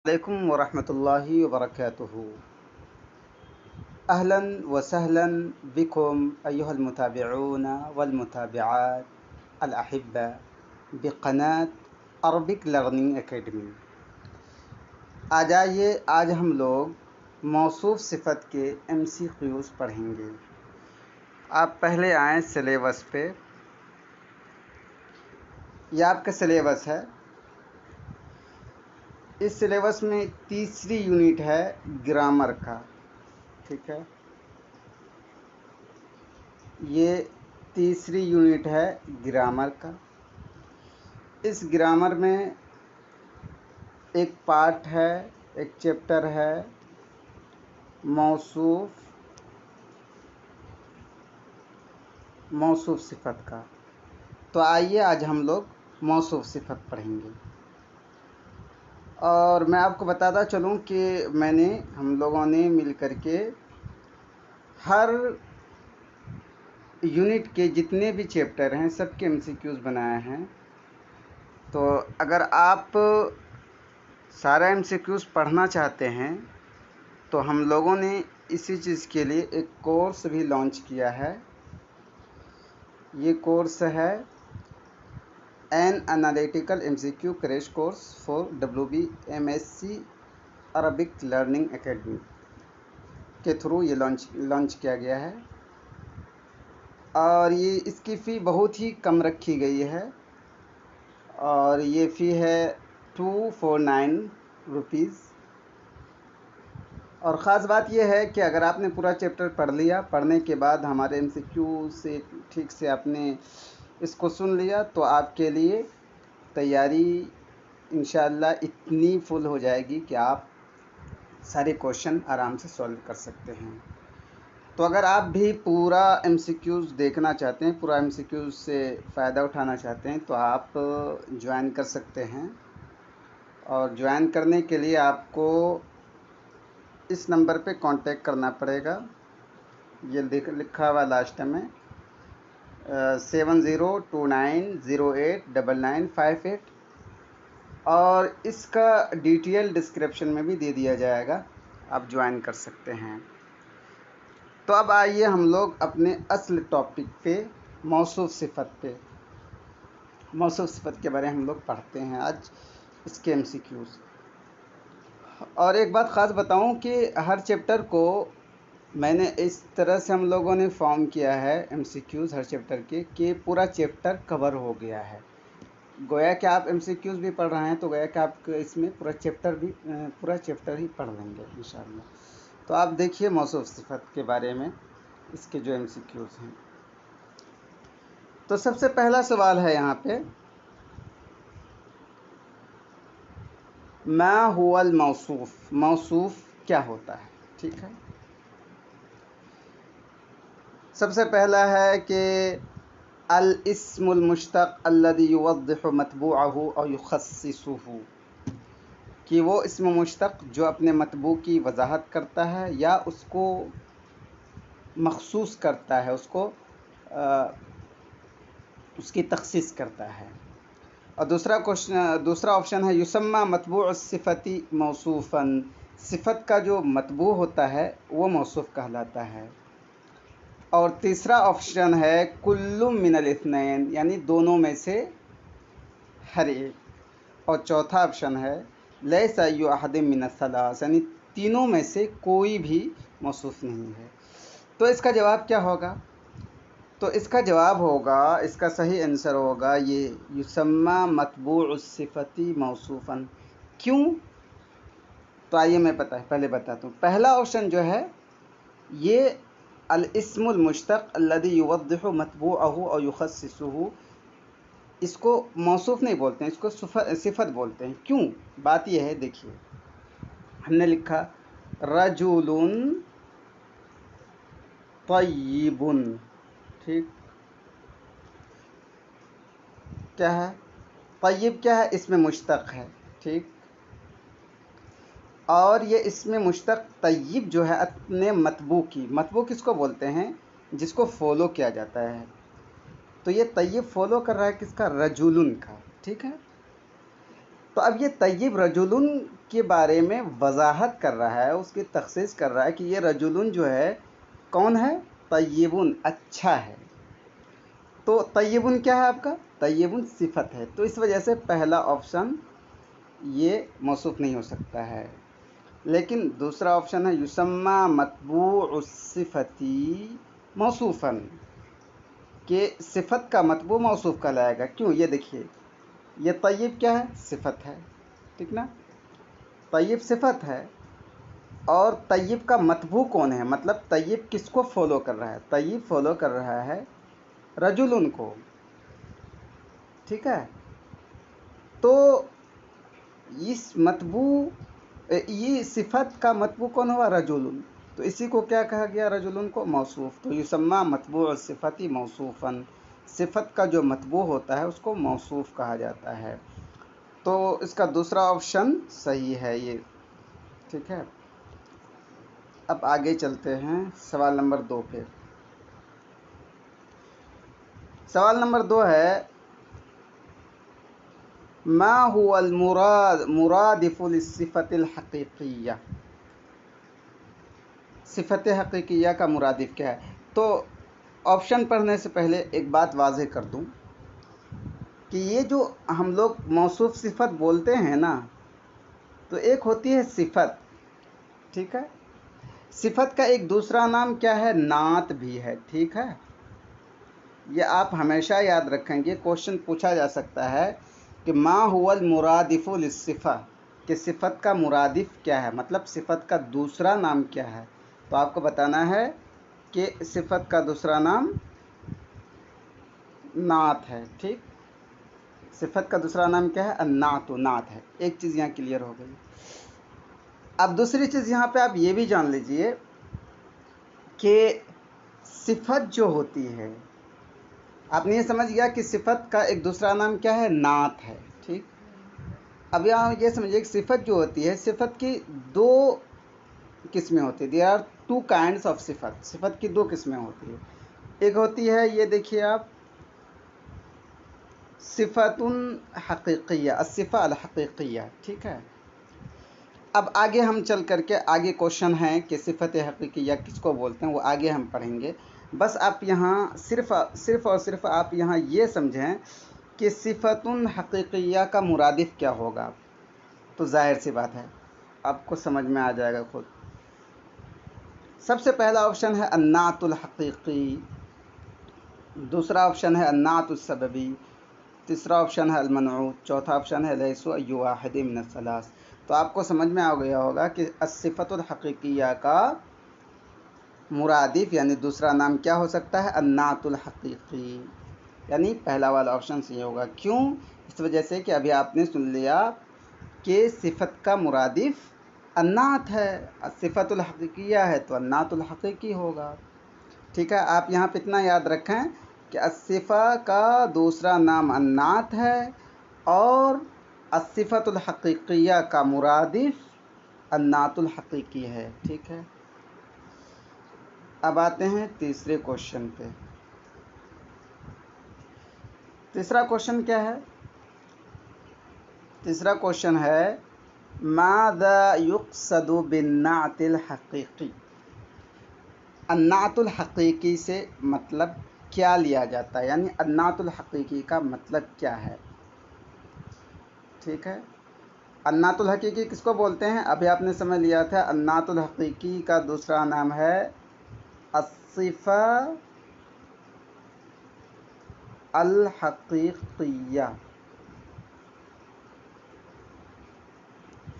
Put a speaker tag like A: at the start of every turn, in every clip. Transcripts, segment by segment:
A: عليكم ورحمة الله وبركاته. أهلا وسهلا بكم أيها المتابعون والمتابعات الأحبة بقناة عربک لرننگ اکیڈمی. آج ہم لوگ موصوف صفت کے MCQs پڑھیں گے. آپ پہلے آئیں سلیبس پہ. یہ آپ کا سلیبس ہے. اس سلیبس میں تیسری یونٹ ہے گرامر کا. ٹھیک ہے، یہ تیسری یونٹ ہے گرامر کا. اس گرامر میں ایک پارٹ ہے، ایک چیپٹر ہے موصوف صفت کا. تو آئیے آج ہم لوگ موصوف صفت پڑھیں گے. اور میں آپ کو بتاتا چلوں کہ ہم لوگوں نے مل کر کے ہر یونٹ کے جتنے بھی چیپٹر ہیں سب کے MCQs بنائے ہیں. تو اگر آپ سارا MCQs پڑھنا چاہتے ہیں تو ہم لوگوں نے اسی چیز کے لیے ایک کورس بھی لانچ کیا ہے. یہ کورس ہے N analytical MCQ crash course for WBMSc Arabic learning academy کے تھرو یہ لانچ کیا گیا ہے. اور اس کی فی بہت ہی کم رکھی گئی ہے، اور یہ فی ہے 249 روپیز. اور خاص بات یہ ہے کہ اگر آپ نے پورا چیپٹر پڑھ لیا، پڑھنے کے بعد ہمارے MCQ سے ٹھیک سے آپ نے اس کو سن لیا تو آپ کے لیے تیاری انشاءاللہ اتنی فل ہو جائے گی کہ آپ سارے کوشچن آرام سے سولو کر سکتے ہیں. تو اگر آپ بھی پورا MCQs دیکھنا چاہتے ہیں، پورا MCQs سے فائدہ اٹھانا چاہتے ہیں تو آپ جوائن کر سکتے ہیں. اور جوائن کرنے کے لیے آپ کو اس نمبر پہ کانٹیکٹ کرنا پڑے گا. یہ لکھا ہوا لاسٹ میں 7029089958. اور اس کا ڈیٹیل ڈسکرپشن میں بھی دے دیا جائے گا، آپ جوائن کر سکتے ہیں. تو اب آئیے ہم لوگ اپنے اصل ٹاپک پہ موصوف صفت کے بارے میں ہم لوگ پڑھتے ہیں آج اس کے MCQs. اور ایک بات خاص بتاؤں کہ ہر چیپٹر کو میں نے اس طرح سے ہم لوگوں نے فارم کیا ہے MCQs ہر چیپٹر کے کہ پورا چیپٹر کور ہو گیا ہے. گویا کہ آپ MCQs بھی پڑھ رہے ہیں تو گویا کہ آپ اس میں پورا چیپٹر ہی پڑھ لیں گے انشاءاللہ. تو آپ دیکھیے موصوف صفت کے بارے میں اس کے جو MCQs ہیں. تو سب سے پہلا سوال ہے یہاں پہ، ما هو الموصوف؟ موصوف کیا ہوتا ہے؟ ٹھیک ہے، سب سے پہلا ہے کہ الاسم المشتق الذي يوضح مطبوعه او يخصصه، کہ وہ اسم مشتق جو اپنے مطبوع کی وضاحت کرتا ہے یا اس کو مخصوص کرتا ہے، اس کی تخصیص کرتا ہے. اور دوسرا آپشن ہے یسمى مطبوع الصفت موصوفا، صفت کا جو مطبوع ہوتا ہے وہ موصوف کہلاتا ہے. اور تیسرا آپشن ہے کل من الاثنین، یعنی دونوں میں سے ہر ایک. اور چوتھا آپشن ہے لیس ای احد من الثلاث، یعنی تینوں میں سے کوئی بھی موصوف نہیں ہے. تو اس کا جواب کیا ہوگا؟ تو اس کا جواب ہوگا، اس کا صحیح آنسر ہوگا یہ یسمى مطبوع الصفت موصوفا. کیوں؟ تو آئیے میں پہلے بتاتا ہوں. پہلا آپشن جو ہے یہ الاسم المشتق الذي يوضح مطبوعه او يخصصه، اس کو موصوف نہیں بولتے ہیں، اس کو صفت بولتے ہیں. کیوں؟ بات یہ ہے، دیکھیے ہم نے لکھا رجل طیب. ٹھیک، کیا ہے؟ طیب کیا ہے؟ اسم مشتق ہے. ٹھیک، اور یہ اسم مشتق طیب جو ہے اپنے مطبوع کس کو بولتے ہیں؟ جس کو فالو کیا جاتا ہے. تو یہ طیب فالو کر رہا ہے کس کا؟ رجولن کا. ٹھیک ہے، تو اب یہ طیب رجلن کے بارے میں وضاحت کر رہا ہے، اس کی تخصیص کر رہا ہے کہ یہ رجلن جو ہے کون ہے؟ طیبن، اچھا ہے۔ تو طیبن کیا ہے آپ کا؟ طیبن صفت ہے، تو اس وجہ سے پہلا آپشن یہ موصوف نہیں ہو سکتا ہے۔ لیکن دوسرا آپشن ہے یسمى متبوع الصفتی موصوفاً، کہ صفت کا متبوع موصوف کہلائے گا۔ کیوں؟ یہ دیکھیے، یہ طیب کیا ہے؟ صفت ہے، ٹھیک نا؟ طیب صفت ہے، اور طیب کا متبوع کون ہے؟ مطلب طیب کس کو فالو کر رہا ہے؟ طیب فالو کر رہا ہے رجلن کو، ٹھیک ہے؟ تو اس متبوع، یہ صفت کا متبوع کون ہوا؟ رجلن، تو اسی کو کیا کہا گیا؟ رجلن کو موصوف۔ تو یسمى متبوع الصفتی موصوفاً، صفت کا جو متبوع ہوتا ہے اس کو موصوف کہا جاتا ہے۔ تو اس کا دوسرا آپشن صحیح ہے یہ، ٹھیک ہے؟ اب آگے چلتے ہیں سوال نمبر 2 پہ۔ سوال نمبر 2 ہے ما هو مرادف للصفت الحقیقیہ، صفت حقیقیہ کا مرادف کیا ہے؟ تو آپشن پڑھنے سے پہلے ایک بات واضح کر دوں کہ یہ جو ہم لوگ موصوف صفت بولتے ہیں نا، تو ایک ہوتی ہے صفت، ٹھیک ہے؟ صفت کا ایک دوسرا نام کیا ہے؟ نعت بھی ہے، ٹھیک ہے؟ یہ آپ ہمیشہ یاد رکھیں گے، کوشچن پوچھا جا سکتا ہے کہ ما هو المرادف للصفہ، کہ صفت کا مرادف کیا ہے، مطلب صفت کا دوسرا نام کیا ہے؟ تو آپ کو بتانا ہے کہ صفت کا دوسرا نام نعت ہے، ٹھیک؟ صفت کا دوسرا نام کیا ہے؟ النعت، نعت ہے۔ ایک چیز یہاں کلیئر ہو گئی۔ اب دوسری چیز یہاں پہ آپ یہ بھی جان لیجئے کہ صفت جو ہوتی ہے، آپ نے یہ سمجھ گیا کہ صفت کا ایک دوسرا نام کیا ہے؟ نعت ہے، ٹھیک؟ اب یہاں یہ سمجھیے کہ صفت جو ہوتی ہے، صفت کی دو قسمیں ہوتی ہیں۔ There are two kinds of صفت، صفت کی دو قسمیں ہوتی ہیں۔ ایک ہوتی ہے، یہ دیکھیے آپ، صفت حقیقیہ، الصفہ الحقیقیہ، ٹھیک ہے؟ اب آگے ہم چل کر کے آگے کوشچن ہیں کہ صفت حقیقیہ کس کو بولتے ہیں، وہ آگے ہم پڑھیں گے۔ بس آپ یہاں صرف اور صرف آپ یہاں یہ سمجھیں کہ صفت حقیقیہ کا مرادف کیا ہوگا، تو ظاہر سی بات ہے آپ کو سمجھ میں آ جائے گا خود۔ سب سے پہلا آپشن ہے النعت الحقیقی، دوسرا آپشن ہے النعت السببی، تیسرا آپشن ہے المنعوت، چوتھا آپشن ہے لیس ای واحد من الثلاث۔ تو آپ کو سمجھ میں آ گیا ہوگا کہ الصفت الحقیقیہ کا مرادف یعنی دوسرا نام کیا ہو سکتا ہے؟ النعت الحقیقی، یعنی پہلا والا آپشن صحیح ہوگا۔ کیوں؟ اس وجہ سے کہ ابھی آپ نے سن لیا کہ صفت کا مرادف النعت ہے، صفت الحقیقیہ ہے تو النعت الحقیقی ہوگا، ٹھیک ہے؟ آپ یہاں پہ اتنا یاد رکھیں کہ الصفہ کا دوسرا نام النعت ہے، اور الصفت الحقیقیہ کا مرادف النعت الحقیقی ہے، ٹھیک ہے؟ اب آتے ہیں تیسرے کوشچن پہ۔ تیسرا کوشچن کیا ہے؟ تیسرا کوشچن ہے ماذا یقصد بالنعت الحقیقی، النعت الحقیقی سے مطلب کیا لیا جاتا ہے، یعنی النعت الحقیقی کا مطلب کیا ہے، ٹھیک ہے؟ النعت الحقیقی کس کو بولتے ہیں؟ ابھی آپ نے سمجھ لیا تھا، النعت الحقیقی کا دوسرا نام ہے الصفہ الحقیقیہ،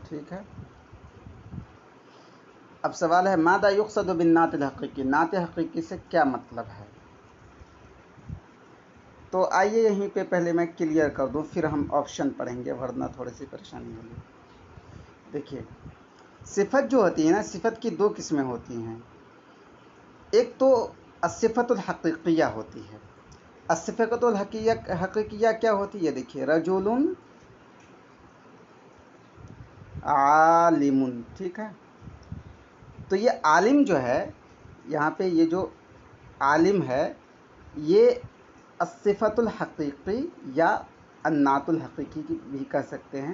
A: ٹھیک ہے؟ اب سوال ہے ماذا یقصد بالنعت الحقیقی، نعت حقیقی سے کیا مطلب ہے؟ تو آئیے یہیں پہ پہلے میں کلیئر کر دوں، پھر ہم آپشن پڑھیں گے، ورنہ تھوڑی سی پریشانی ہوگی۔ دیکھیے، صفت جو ہوتی ہے نا، صفت کی دو قسمیں ہوتی ہیں۔ ایک تو الصفت الحقیقیہ ہوتی ہے۔ الصفت الحقیقیہ کیا ہوتی ہے؟ دیکھیے، رجل عالم، ٹھیک ہے؟ تو یہ عالم جو ہے، یہاں پہ یہ جو عالم ہے، یہ الصفت الحقیقی یا النعت الحقیقی بھی کہہ سکتے ہیں،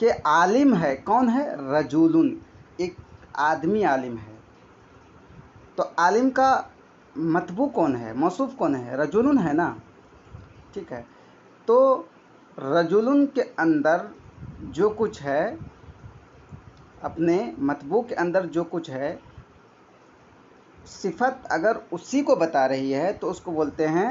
A: کہ عالم ہے. کون ہے؟ رجولن، ایک آدمی عالم ہے. تو عالم کا متبوع کون ہے، موصوف کون ہے؟ رجولن ہے نا. ٹھیک ہے. تو رجولن کے اندر جو کچھ ہے، اپنے متبوع کے اندر جو کچھ ہے، صفت اگر اسی کو بتا رہی ہے تو اس کو بولتے ہیں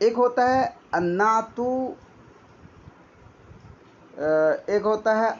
A: ایک ہوتا ہے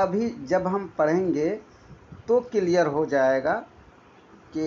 A: ابھی جب ہم پڑھیں گے تو کلیئر ہو جائے گا کہ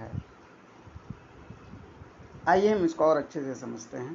A: ہے. آئیے ہم اس کو اور اچھے سے سمجھتے ہیں.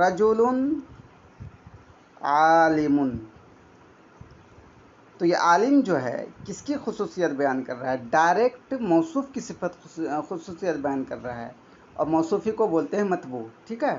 A: رجل عالم. تو یہ عالم جو ہے کس کی خصوصیت بیان کر رہا ہے؟ ڈائریکٹ موصوف کی صفت خصوصیت بیان کر رہا ہے، اور موصوفی کو بولتے ہیں متبوع. ٹھیک ہے.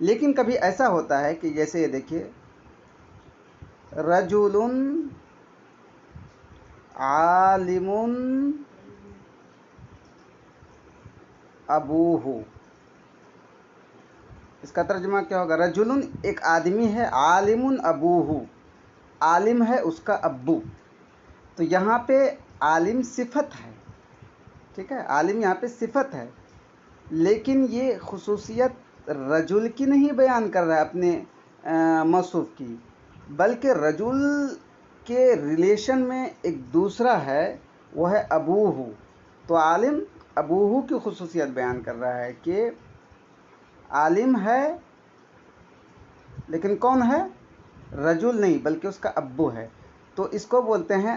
A: لیکن کبھی ایسا ہوتا ہے کہ جیسے یہ دیکھیے، رجل عالم ابوہ. اس کا ترجمہ کیا ہوگا؟ رجل ایک آدمی ہے، عالم ابوہ، عالم ہے اس کا ابو. تو یہاں پہ عالم صفت ہے. ٹھیک ہے. عالم یہاں پہ صفت ہے، لیکن یہ خصوصیت رجل کی نہیں بیان کر رہا ہے اپنے موصوف کی، بلکہ رجل کے ریلیشن میں ایک دوسرا ہے، وہ ہے ابوہ. تو عالم ابوہ کی خصوصیت بیان کر رہا ہے کہ عالم ہے، لیکن کون ہے؟ رجل نہیں، بلکہ اس کا ابو ہے. تو اس کو بولتے ہیں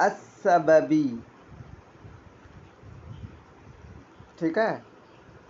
A: السببی. ٹھیک ہے.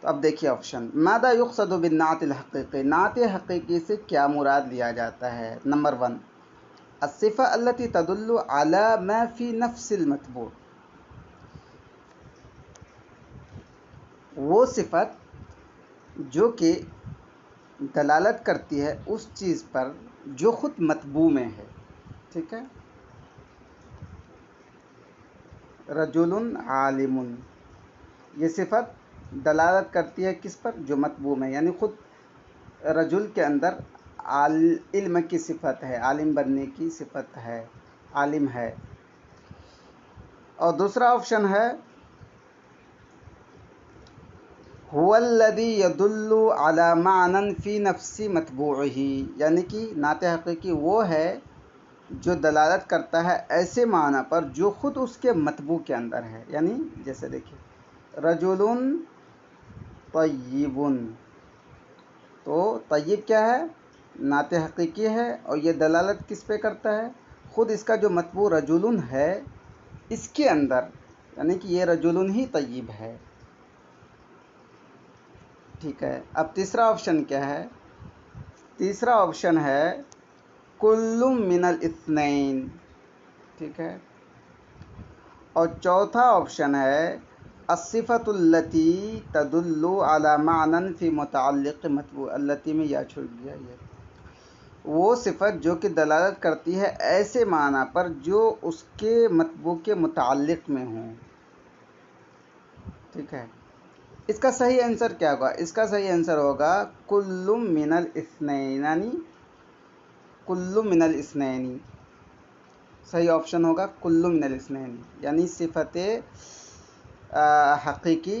A: تو اب دیکھیے آپشن، ماذا یقصد بالنعت الحقیقی. نعت حقیقی سے کیا مراد لیا جاتا ہے؟ نمبر 1، الصفة التي تدل على ما في نفس المتبوع. وہ صفت جو کہ دلالت کرتی ہے اس چیز پر جو خود متبوع میں ہے. ٹھیک ہے. رجل عالم، یہ صفت دلالت کرتی ہے کس پر؟ جو متبوع میں، یعنی خود رجل کے اندر علم کی صفت ہے، عالم بننے کی صفت ہے، عالم ہے. اور دوسرا آپشن ہے هو الذي يدل على معنى في نفس متبوعه. یعنی کہ نعت حقیقی وہ ہے جو دلالت کرتا ہے ایسے معنی پر جو خود اس کے متبوع کے اندر ہے. یعنی جیسے دیکھیں، رجل طیب. تو طیب کیا ہے؟ نعت حقیقی ہے، اور یہ دلالت کس پہ کرتا ہے؟ خود اس کا جو متبوع رجل ہے اس کے اندر، یعنی کہ یہ رجل ہی طیب ہے. ٹھیک ہے. اب تیسرا آپشن کیا ہے؟ تیسرا آپشن ہے کل من الاثنین. ٹھیک ہے. اور چوتھا آپشن ہے الصفة التي تدل على معنى في متعلق متبوع. التي میں یا چھوڑ دیا، یہ وہ صفت جو کہ دلالت کرتی ہے ایسے معنی پر جو اس کے متبوع کے متعلق میں ہوں. ٹھیک ہے. اس کا صحیح آنسر کیا ہوگا؟ اس کا صحیح آنسر ہوگا کل من الاثنین، یعنی کل من الاثنین. صحیح آپشن ہوگا کل من الاثنین، یعنی صفت حقیقی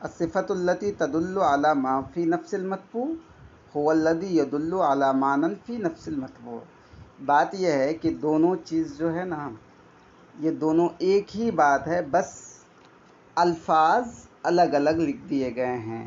A: الصفة التي تدل على ما في نفس المتبوع هو الذي يدل على معنى في نفس المتبوع. بات یہ ہے کہ دونوں چیز جو ہے نا، یہ دونوں ایک ہی بات ہے، بس الفاظ الگ الگ لکھ دیے گئے ہیں.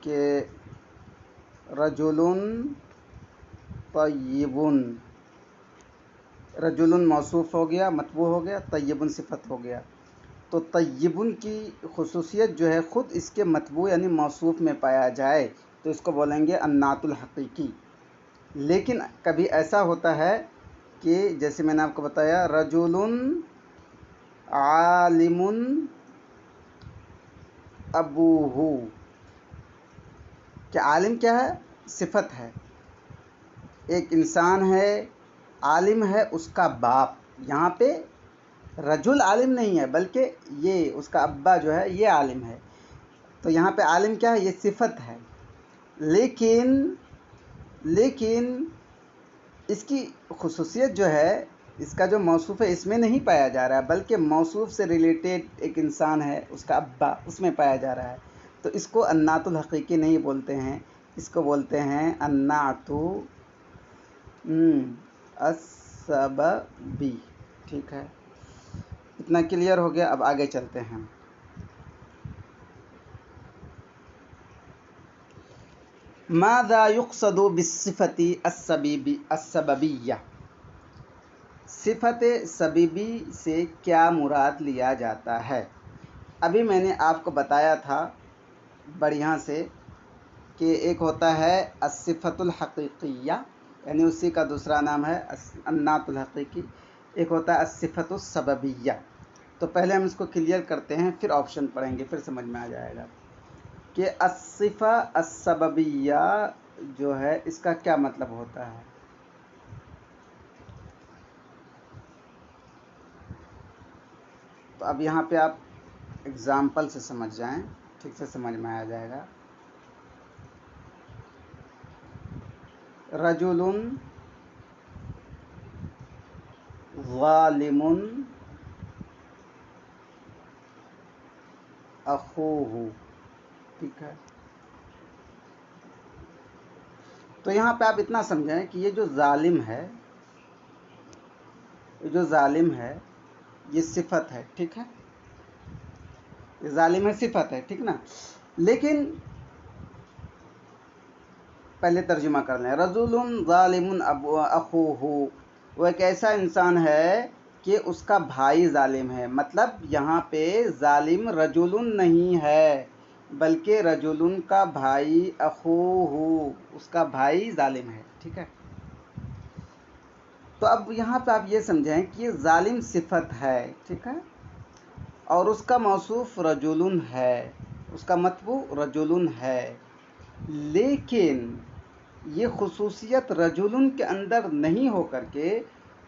A: کہ رجل طیب. رجل موصوف ہو گیا، متبوع ہو گیا، طیب صفت ہو گیا. تو طیبن کی خصوصیت جو ہے خود اس کے مطبوع یعنی موصوف میں پایا جائے تو اس کو بولیں گے النعت الحقیقی۔ لیکن کبھی ایسا ہوتا ہے کہ جیسے میں نے آپ کو بتایا رجل عالم ابوہ، کہ عالم کیا ہے؟ صفت ہے، ایک انسان ہے عالم ہے اس کا باپ، یہاں پہ رجل عالم نہیں ہے بلکہ یہ اس کا ابا جو ہے یہ عالم ہے، تو یہاں پہ عالم کیا ہے؟ یہ صفت ہے، لیکن اس کی خصوصیت جو ہے اس کا جو موصوف ہے اس میں نہیں پایا جا رہا ہے بلکہ موصوف سے ریلیٹڈ ایک انسان ہے اس کا ابا، اس میں پایا جا رہا ہے، تو اس کو النعت الحقیقی نہیں بولتے ہیں، اس کو بولتے ہیں النعت السببی۔ ٹھیک ہے، اتنا کلیئر ہو گیا، اب آگے چلتے ہیں۔ ماذا یقصد بالصفت السببیہ، صفت سببی سے کیا مراد لیا جاتا ہے؟ ابھی میں نے آپ کو بتایا تھا بڑھیا سے کہ ایک ہوتا ہے الصفت الحقیقیہ، یعنی اسی کا دوسرا نام ہے النعت الحقیقی، ایک ہوتا ہے الصفت السببیہ۔ تو پہلے ہم اس کو کلیئر کرتے ہیں پھر آپشن پڑھیں گے، پھر سمجھ میں آ جائے گا کہ الصفہ السببیہ جو ہے اس کا کیا مطلب ہوتا ہے۔ تو اب یہاں پہ آپ اگزامپل سے سمجھ جائیں، ٹھیک سے سمجھ میں آ جائے گا۔ رجل ظالم اخوہ، ٹھیک ہے، تو یہاں پہ آپ اتنا سمجھیں کہ یہ جو ظالم ہے یہ صفت ہے، ٹھیک ہے، یہ ظالم ہے صفت ہے، ٹھیک نا، لیکن پہلے ترجمہ کر لیں۔ رجل ظالم اخوہ، وہ ایک ایسا انسان ہے کہ اس کا بھائی ظالم ہے، مطلب یہاں پہ ظالم رجل نہیں ہے بلکہ رجل کا بھائی اخوہ، اس کا بھائی ظالم ہے، ٹھیک ہے۔ تو اب یہاں پہ آپ یہ سمجھیں کہ یہ ظالم صفت ہے، ٹھیک ہے، اور اس کا موصوف رجل ہے، اس کا مطبوع رجل ہے، لیکن یہ خصوصیت رجل کے اندر نہیں ہو کر کے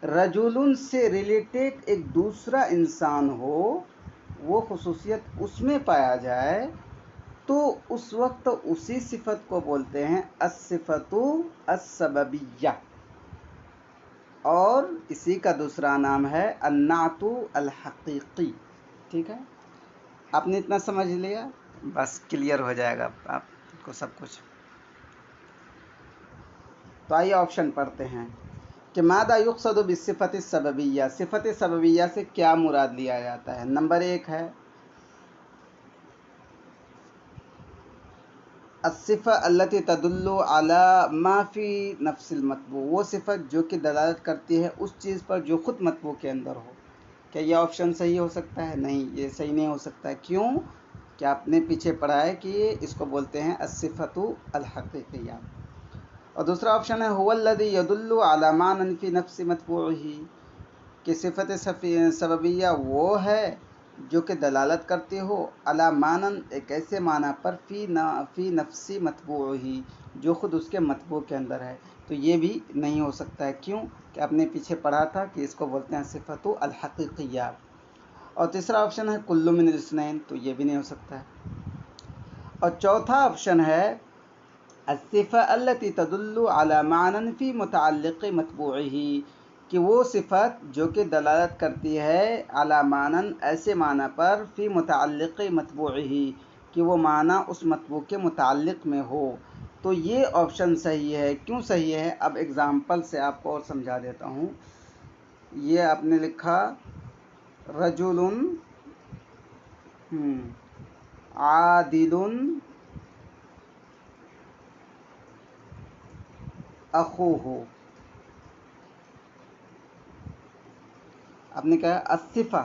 A: رجل سے ریلیٹڈ ایک دوسرا انسان ہو، وہ خصوصیت اس میں پایا جائے تو اس وقت اسی صفت کو بولتے ہیں الصفت السببیہ، اور اسی کا دوسرا نام ہے النعت الحقیقی، ٹھیک ہے۔ آپ نے اتنا سمجھ لیا، بس کلیئر ہو جائے گا آپ کو سب کچھ۔ تو آئیے آپشن پڑھتے ہیں کہ ماذا یقصد بالصفت السببیہ، صفت سببیہ سے کیا مراد لیا جاتا ہے۔ نمبر 1 ہے الصفہ التي تدل على ما في نفس المطبوع، وہ صفت جو کہ دلالت کرتی ہے اس چیز پر جو خود مطبوع کے اندر ہو۔ کیا یہ آپشن صحیح ہو سکتا ہے؟ نہیں، یہ صحیح نہیں ہو سکتا ہے، کیوں کہ آپ نے پیچھے پڑھا ہے کہ اس کو بولتے ہیں الصفۃ الحقیقیہ۔ اور دوسرا آپشن ہے هو الذي يدل على معنى في نفس مطبوعه، کہ صفت سببیہ وہ ہے جو کہ دلالت کرتی ہو علی معنی، ایک ایسے معنی پر فی نفسی مطبوعہ، جو خود اس کے مطبوع کے اندر ہے، تو یہ بھی نہیں ہو سکتا ہے، کیوں کہ آپ نے پیچھے پڑھا تھا کہ اس کو بولتے ہیں صفت الحقیقیہ۔ اور تیسرا آپشن ہے کل من الاثنین، تو یہ بھی نہیں ہو سکتا ہے۔ اور چوتھا آپشن ہے الصفہ التي تدل على معنى في متعلق مطبوعہ، کہ وہ صفت جو کہ دلالت کرتی ہے علی معنی، ایسے معنی پر فی متعلق مطبوعہ، کہ وہ معنی اس مطبوع کے متعلق میں ہو، تو یہ آپشن صحیح ہے۔ کیوں صحیح ہے؟ اب اگزامپل سے آپ کو اور سمجھا دیتا ہوں۔ یہ آپ نے لکھا رجل عادل اخوہ، آپ نے کہا الصفہ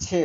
A: 6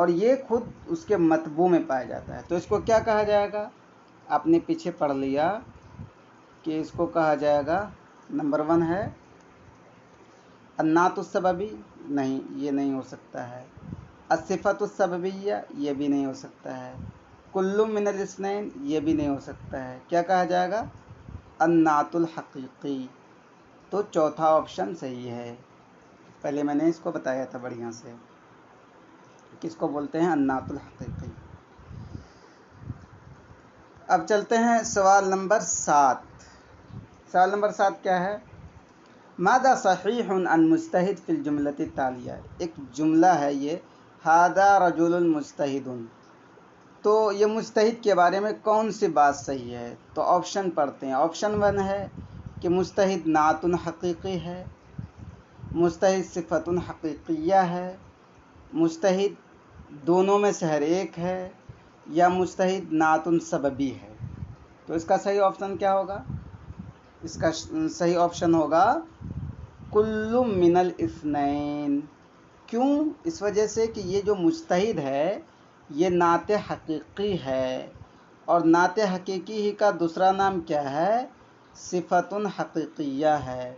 A: اور یہ خود اس کے مطبوع میں پایا جاتا ہے، تو اس کو کیا کہا جائے گا؟ آپ نے پیچھے پڑھ لیا کہ اس کو کہا جائے گا، نمبر 1 ہے النعت السببی، نہیں یہ نہیں ہو سکتا ہے، الصفت السببیہ یہ بھی نہیں ہو سکتا ہے، کل من الاثنین یہ بھی نہیں ہو سکتا ہے، کیا کہا جائے گا؟ النعت الحقیقی۔ تو چوتھا آپشن صحیح ہے، پہلے میں نے اس کو بتایا تھا بڑھیا سے، کس کو بولتے ہیں؟ النعت الحقیقی۔ اب چلتے ہیں سوال نمبر 7۔ سوال نمبر 7 کیا ہے؟ ماذا صحیح عن مجتہد فی الجملۃ التالیہ، ایک جملہ ہے یہ، ھذا رجل مجتہد، تو یہ مجتہد کے بارے میں کون سی بات صحیح ہے؟ تو آپشن پڑھتے ہیں۔ آپشن 1 ہے کہ مجتہد نعت حقیقی ہے، مجتہد صفت حقیقیہ ہے، مجتہد دونوں میں سے ہر ایک ہے، یا مجتہد نعت سببی ہے۔ تو اس کا صحیح آپشن کیا ہوگا؟ اس کا صحیح آپشن ہوگا کل من الاثنین۔ کیوں؟ اس وجہ سے کہ یہ جو مجتہد ہے یہ نعت حقیقی ہے، اور نعت حقیقی ہی کا دوسرا نام کیا ہے؟ صفت حقیقیہ ہے۔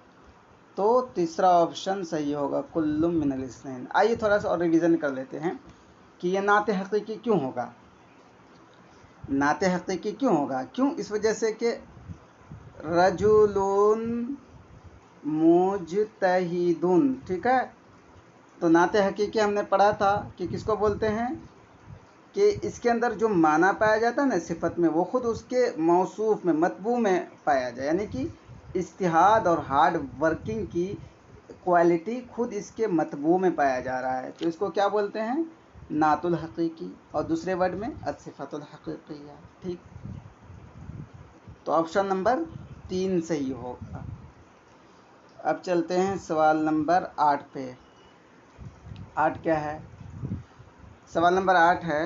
A: تو تیسرا آپشن صحیح ہوگا کل من الاثنین۔ آئیے تھوڑا سا اور ریویژن کر لیتے ہیں کہ یہ نعت حقیقی کیوں ہوگا۔ نعت حقیقی کیوں ہوگا؟ کیوں؟ اس وجہ سے کہ رجل مجتہد، ٹھیک ہے؟ تو نعت حقیقی ہم نے پڑھا تھا کہ کس کو بولتے ہیں؟ کہ اس کے اندر جو معنی پایا جاتا ہے نا صفت میں، وہ خود اس کے موصوف میں، مطبوع میں پایا جائے، یعنی کہ اجتہاد اور ہارڈ ورکنگ کی کوالٹی خود اس کے مطبوع میں پایا جا رہا ہے، تو اس کو کیا بولتے ہیں؟ نعت الحقیقی، اور دوسرے ورڈ میں الصفت الحقیقیہ، ٹھیک؟ تو آپشن نمبر 3 صحیح ہوگا۔ اب چلتے ہیں سوال نمبر 8 پہ۔ 8 کیا ہے؟ سوال نمبر 8 ہے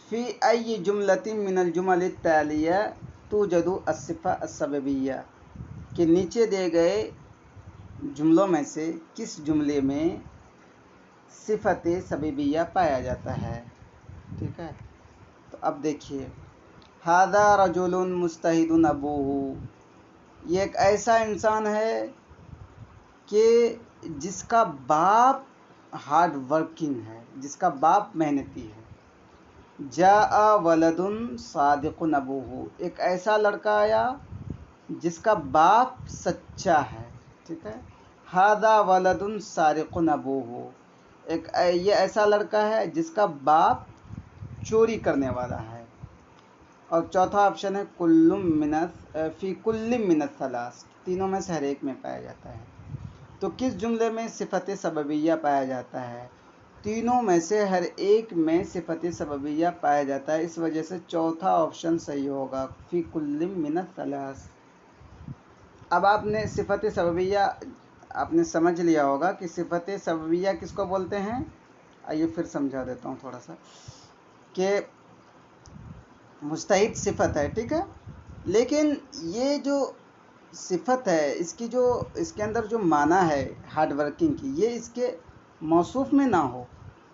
A: فی ای جملۃ من الجمل التالیہ توجد الصفہ السببیہ، کہ نیچے دیے گئے جملوں میں سے کس جملے میں صفت سببیہ پایا جاتا ہے، ٹھیک ہے؟ تو اب دیکھیے، ھذا رجل مجتہد ابوہ، یہ ایک ایسا انسان ہے کہ جس کا باپ ہارڈ ورکنگ ہے، جس کا باپ محنتی ہے۔ جاء ولد صادق ابوہ، ایک ایسا لڑکا آیا جس کا باپ سچا ہے، ٹھیک ہے؟ ھذا ولد سارق ابوہ، یہ ایسا لڑکا ہے جس کا باپ چوری کرنے والا ہے۔ اور چوتھا آپشن ہے فی کل من الثلاث، تینوں میں سے ہر ایک میں پایا جاتا ہے۔ تو کس جملے میں صفت سببیہ پایا جاتا ہے؟ تینوں میں سے ہر ایک میں صفت سببیہ پایا جاتا ہے، اس وجہ سے چوتھا آپشن صحیح ہوگا، فی کل من الثلاث۔ اب آپ نے صفت سببیہ آپ نے سمجھ لیا ہوگا کہ صفت سببیہ کس کو بولتے ہیں۔ آئیے پھر سمجھا دیتا ہوں تھوڑا سا، کہ مجتہد صفت ہے، ٹھیک ہے؟ لیکن یہ جو صفت ہے اس کے اندر جو معنی ہے ہارڈ ورکنگ کی، یہ اس کے موصوف میں نہ ہو،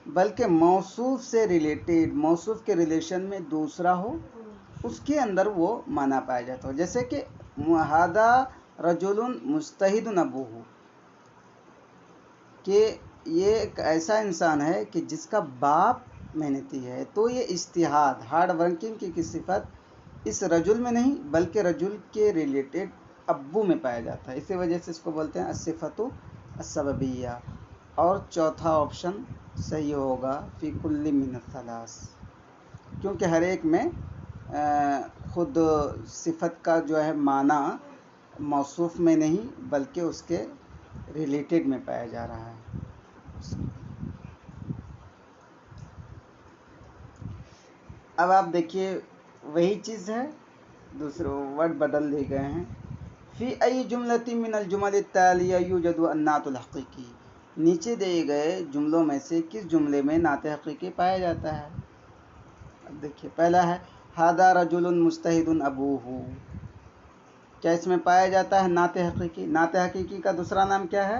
A: بلکہ موصوف سے ریلیٹڈ، موصوف کے ریلیشن میں دوسرا ہو، اس کے اندر وہ معنی پایا جاتا ہو۔ جیسے کہ ھذا رجل مجتہد ابوہ، کہ یہ ایک ایسا انسان ہے کہ جس کا باپ محنتی ہے، تو یہ اجتہاد، ہارڈ ورکنگ کی صفت اس رجل میں نہیں بلکہ رجل کے ریلیٹڈ ابو میں پایا جاتا ہے، اسی وجہ سے اس کو بولتے ہیں الصفۃ السببیہ۔ اور چوتھا آپشن صحیح ہوگا فی کل من الثلاث، کیونکہ ہر ایک میں خود صفت کا جو ہے معنی موصوف میں نہیں بلکہ اس کے ریلیٹڈ میں پایا جا رہا ہے۔ اب آپ دیکھیے وہی چیز ہے، دوسرے ورڈ بدل دیے گئے ہیں۔ فی ای جملۃ من الجمل التالیہ یوجد النعت الحقیقی، نیچے دیے گئے جملوں میں سے کس جملے میں نعت حقیقی پایا جاتا ہے؟ اب دیکھیے، پہلا ہے ھذا رجل مجتہد ابوہ، کیا اس میں پایا جاتا ہے نعت حقیقی؟ نعت حقیقی کا دوسرا نام کیا ہے؟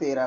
A: 13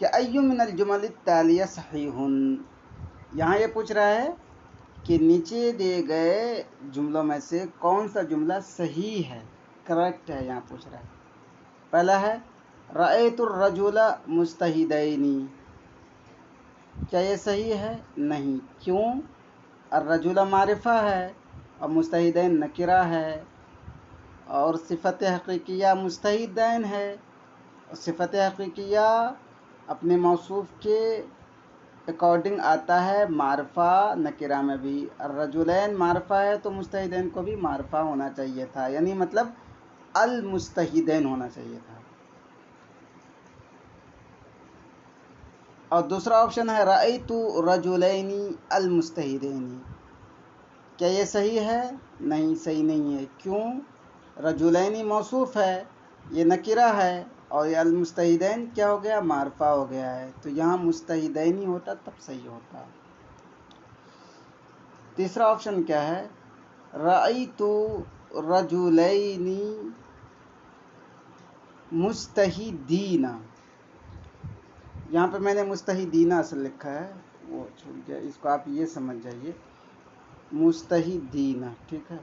A: کہ ایو من الجمل التالیہ صحیح، یہاں یہ پوچھ رہا ہے کہ نیچے دیے گئے جملوں میں سے کون سا جملہ صحیح ہے، کریکٹ ہے، یہاں پوچھ رہا ہے۔ پہلا ہے رأیت الرجل مجتہدین، کیا یہ صحیح ہے؟ نہیں، کیوں؟ الرجل معرفہ ہے اور مجتہدین نکرہ ہے، اور صفت حقیقیہ مجتہدین ہے، اور صفت حقیقیہ اپنے موصوف کے اکارڈنگ آتا ہے معرفہ نکرہ میں بھی۔ الرجلین معرفہ ہے تو مجتہدین کو بھی معرفہ ہونا چاہیے تھا، یعنی مطلب المجتہدین ہونا چاہیے تھا۔ اور دوسرا آپشن ہے رأیت رجلین المجتہدین، کیا یہ صحیح ہے؟ نہیں، صحیح نہیں ہے، کیوں؟ رجلین موصوف ہے، یہ نکرہ ہے، اور یہ المجتہدین کیا ہو گیا؟ معرفہ ہو گیا ہے، تو یہاں مجتہدین ہی ہوتا تب صحیح ہوتا۔ تیسرا آپشن کیا ہے؟ رأیت رجلین مجتہدین، یہاں پہ میں نے مجتہدین اصل لکھا ہے، وہ چھوٹ گیا، اس کو آپ یہ سمجھ جائیے، مجتہدین، ٹھیک ہے۔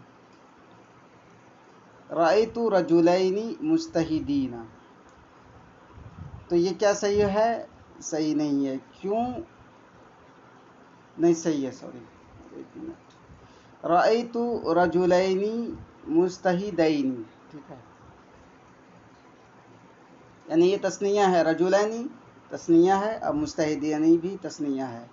A: رأیت رجلین مجتہدین، تو یہ کیا صحیح ہے؟ صحیح نہیں ہے، کیوں؟ نہیں صحیح ہے، سوری، ایک منٹ، رأیت رجلین مجتہدین، ٹھیک ہے، یعنی یہ تثنیہ ہے، رجلین تثنیہ ہے اور مجتہدین بھی تثنیہ ہے،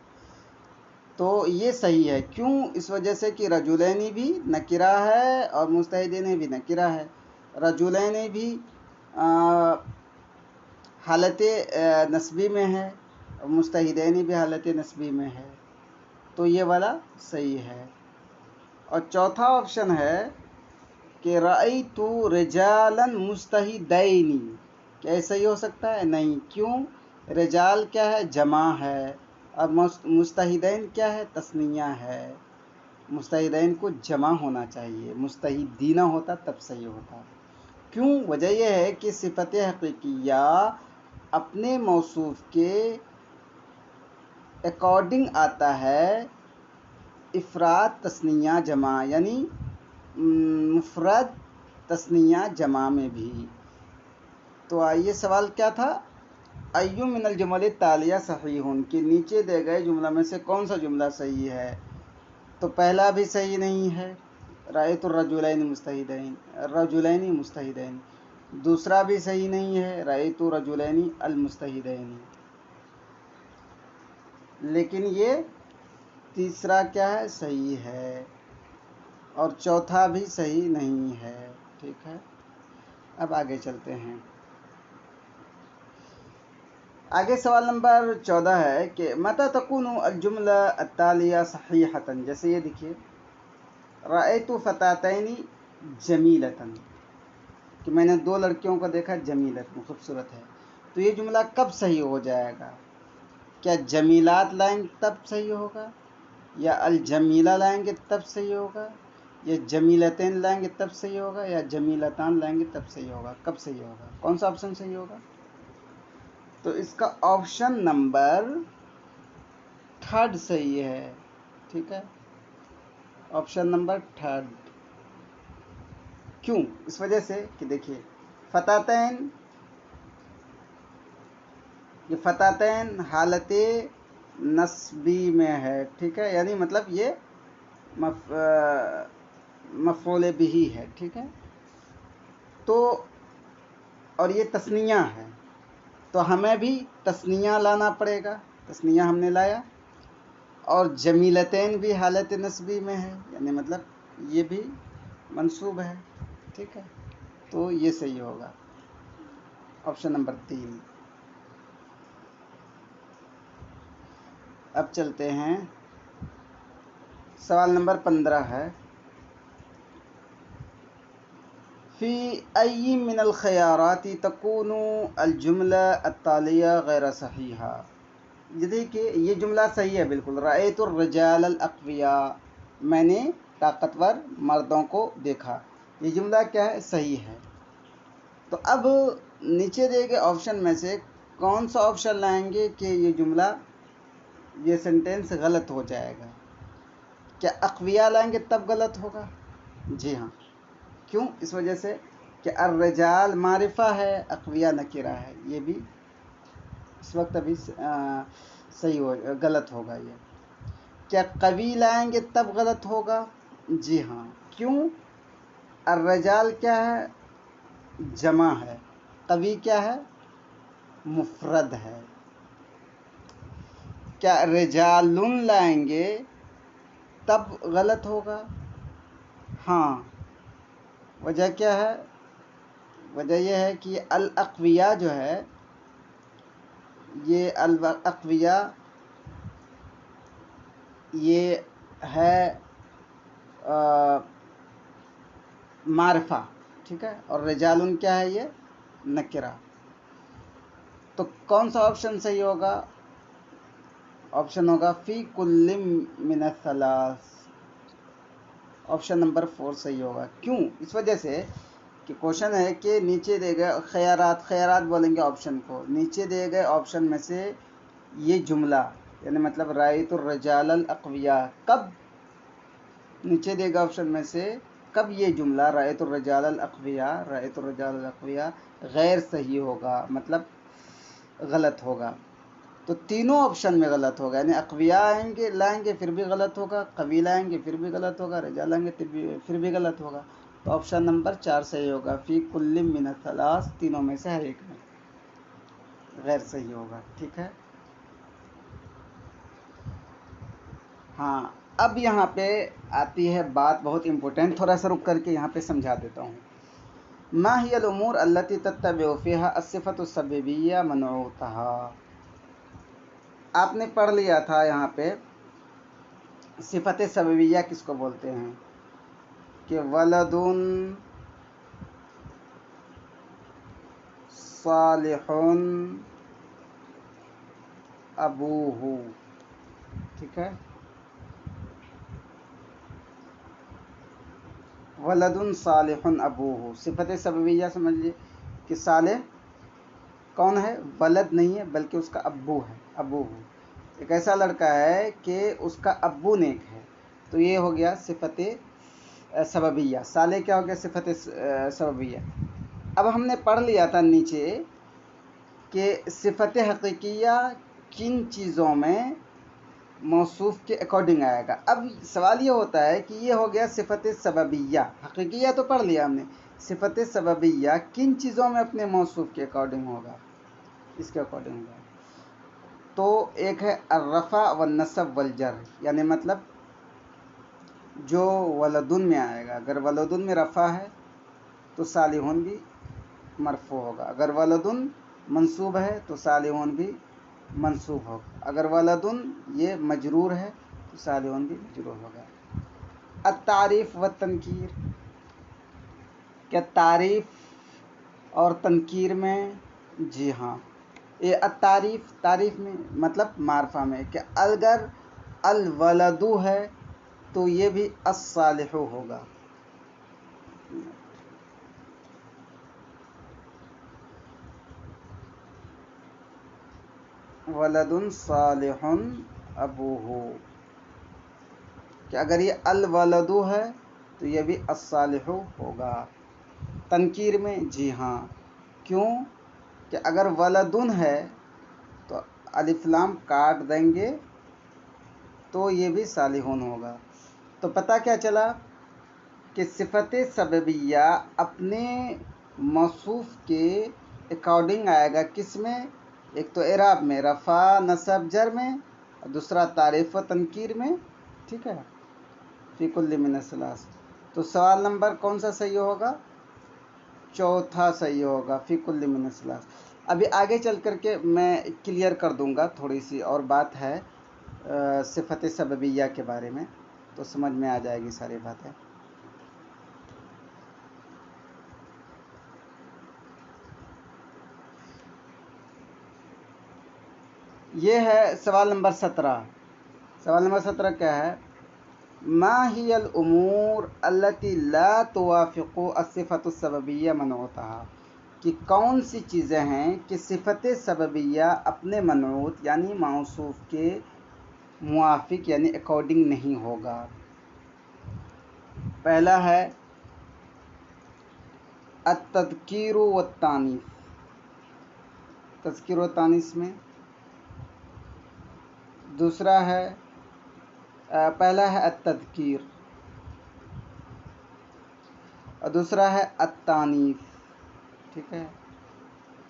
A: تو یہ صحیح ہے، کیوں؟ اس وجہ سے کہ رجلین بھی نکرہ ہے اور مجتہدین بھی نکرہ ہے، رجلین بھی حالت نسبی میں ہے اور مجتہدین بھی حالت نسبی میں ہے، تو یہ والا صحیح ہے۔ اور چوتھا آپشن ہے کہ رأیت رجالا مجتہدین، کیا یہ صحیح ہو سکتا ہے؟ نہیں، کیوں؟ رجال کیا ہے؟ جمع ہے، اور مجتہدین کیا ہے؟ تثنیہ ہے، مجتہدین کو جمع ہونا چاہیے، مجتہدین ہوتا تب صحیح ہوتا۔ کیوں؟ وجہ یہ ہے کہ صفت حقیقیہ اپنے موصوف کے اکارڈنگ آتا ہے افراد تثنیہ جمع، یعنی مفرد تثنیہ جمع میں بھی۔ تو آئیے سوال کیا تھا؟ ایو من الجمل التالیہ صحیح، کہ نیچے دے گئے جملہ میں سے کون سا جملہ صحیح ہے؟ تو پہلا بھی صحیح نہیں ہے، رأیت الرجلین مجتہدین، رجلین مجتہدین، دوسرا بھی صحیح نہیں ہے، رأیت رجلین المجتہدین، لیکن یہ تیسرا کیا ہے؟ صحیح ہے، اور چوتھا بھی صحیح نہیں ہے، ٹھیک ہے۔ اب آگے چلتے ہیں، آگے سوال نمبر 14 ہے کہ متى تكون الجملہ التالیہ صحیحۃ، جیسے یہ دیکھیے رأیت فتاتین جمیلۃ، کہ میں نے دو لڑکیوں کو دیکھا جمیلۃ، خوبصورت ہے، تو یہ جملہ کب صحیح ہو جائے گا؟ کیا جمیلات لائیں گے تب صحیح ہوگا، یا الجمیلہ لائیں گے تب صحیح ہوگا، یا جمیلتین لائیں گے تب صحیح ہوگا، یا جمیلتان لائیں گے تب صحیح ہوگا؟ کب صحیح ہوگا؟ کون سا آپشن صحیح ہوگا؟ تو اس کا آپشن نمبر 3 صحیح ہے، ٹھیک ہے، آپشن نمبر 3۔ کیوں؟ اس وجہ سے کہ دیکھیے فتاتین، یہ فتاتین حالت نسبی میں ہے، ٹھیک ہے، یعنی مطلب یہ مفعول بہ ہے، ٹھیک ہے، تو اور یہ تثنیہ ہے، تو ہمیں بھی تثنیہ لانا پڑے گا، تثنیہ ہم نے لایا، اور جمیلتین بھی حالت نسبی میں ہے، یعنی مطلب یہ بھی منصوب ہے، ٹھیک ہے، تو یہ صحیح ہوگا، آپشن نمبر 3۔ اب چلتے ہیں، سوال نمبر 15 ہے فی ای من الخيارات تکون الجملہ التالیہ غیر صحیحہ، یہ دیکھیے یہ جملہ صحیح ہے بالکل، رأیت الرجال الاقویاء، میں نے طاقتور مردوں کو دیکھا، یہ جملہ کیا ہے؟ صحیح ہے۔ تو اب نیچے دیے گئے آپشن میں سے کون سا آپشن لائیں گے کہ یہ جملہ یہ سینٹینس غلط ہو جائے گا؟ کیا اقویا لائیں گے تب غلط ہوگا؟ جی ہاں. کیوں؟ اس وجہ سے کہ الرجال معرفہ ہے، اقویا نکرہ ہے. یہ بھی اس وقت ابھی غلط ہوگا. یہ کیا قوی لائیں گے تب غلط ہوگا؟ جی ہاں. کیوں؟ الرجال کیا ہے؟ جمع ہے. قوی کیا ہے؟ مفرد ہے. کیا رجالن لائیں گے تب غلط ہوگا؟ ہاں. وجہ کیا ہے؟ وجہ یہ ہے کہ الاقویا جو ہے، یہ الاقویا یہ ہے معرفہ، ٹھیک ہے، اور رجالن کیا ہے؟ یہ نکرہ. تو کون سا آپشن صحیح ہوگا؟ آپشن ہوگا فی کل من الثلاث. آپشن نمبر 4 صحیح ہوگا. کیوں؟ اس وجہ سے کہ کوشچن ہے کہ نیچے دے گئے خیارات بولیں گے آپشن کو. نیچے دے گئے آپشن میں سے یہ جملہ، یعنی مطلب رأیت الرجال الاقویاء، کب نیچے دے گا آپشن میں سے کب یہ جملہ رأیت الرجال الاقویاء غیر صحیح ہوگا، مطلب غلط ہوگا. تو تینوں آپشن میں غلط ہوگا. یعنی اقویاء لائیں گے پھر بھی غلط ہوگا، قوی لائیں گے پھر بھی غلط ہوگا، رجال لائیں گے پھر بھی غلط ہوگا. تو آپشن نمبر 4 صحیح ہوگا. فی کل من الثلاث، تینوں میں سے ہر ایک میں غیر صحیح ہوگا. ٹھیک ہے. ہاں. اب یہاں پہ آتی ہے بات بہت امپورٹنٹ، تھوڑا سا رک کر کے یہاں پہ سمجھا دیتا ہوں. ما هي الامور التي تتبع فيها الصفة السببية منعوتها. آپ نے پڑھ لیا تھا یہاں پہ صفت سببیہ کس کو بولتے ہیں، کہ ولد صالح ابوہ. ٹھیک ہے. ولد صالح ابوہ صفت سببیہ سمجھ لیے کہ صالح کون ہے؟ ولد نہیں ہے بلکہ اس کا ابو ہے. ابوہ ایک ایسا لڑکا ہے کہ اس کا ابو نیک ہے. تو یہ ہو گیا صفت سببیہ. صالح کیا ہو گیا؟ صفت سببیہ. اب ہم نے پڑھ لیا تھا نیچے کہ صفت حقیقیہ کن چیزوں میں موصوف کے اکارڈنگ آئے گا. اب سوال یہ ہوتا ہے کہ یہ ہو گیا صفت سببیہ. حقیقیہ تو پڑھ لیا ہم نے. صفت سببیہ کن چیزوں میں اپنے موصوف کے اکارڈنگ ہوگا؟ اس کے اکارڈنگ ہوگا. تو ایک ہے الرفع والنصب والجر، یعنی مطلب جو ولدن میں آئے گا. اگر ولدن میں رفع ہے تو صالحون بھی مرفوع ہوگا. اگر ولدن منصوب ہے تو صالحون بھی منصوب ہوگا. اگر ولدن یہ مجرور ہے تو صالحون بھی مجرور ہوگا. التعریف والتنکیر، کیا تعریف اور تنکیر میں؟ جی ہاں. یہ تعریف میں مطلب معرفہ میں کہ اگر الولد ہے تو یہ بھی الصالح ہوگا. ولد صالح ابوہ، کہ اگر یہ الولد ہے تو یہ بھی الصالح ہوگا. تنکیر میں جی ہاں. کیوں؟ کہ اگر ولدن ہے تو الف لام کاٹ دیں گے تو یہ بھی صالحون ہوگا. تو پتہ کیا چلا کہ صفت سببیہ اپنے موصوف کے اکارڈنگ آئے گا. کس میں؟ ایک تو اعراب میں، رفع نصب جر میں، اور دوسرا تعریف و تنکیر میں. ٹھیک ہے. فی کل من الثلاث. تو سوال نمبر کون سا صحیح ہوگا؟ چوتھا صحیح ہوگا، فی کل من الثلاث. ابھی آگے چل کر کے میں کلیئر کر دوں گا، تھوڑی سی اور بات ہے صفت سببیہ کے بارے میں، تو سمجھ میں آ جائے گی ساری باتیں. یہ ہے سوال نمبر 17. سوال نمبر 17 کیا ہے؟ ما هي الامور التي لا توافق الصفة السببية منعوتها. کہ کون سی چیزیں ہیں کہ صفت سببیہ اپنے منعوت یعنی موصوف کے موافق یعنی اکارڈنگ نہیں ہوگا. پہلا ہے التذکیر والتانیث. تذکیر و تانیث میں دوسرا ہے پہلا ہے التذکیر اور دوسرا ہے التانیث. ٹھیک ہے.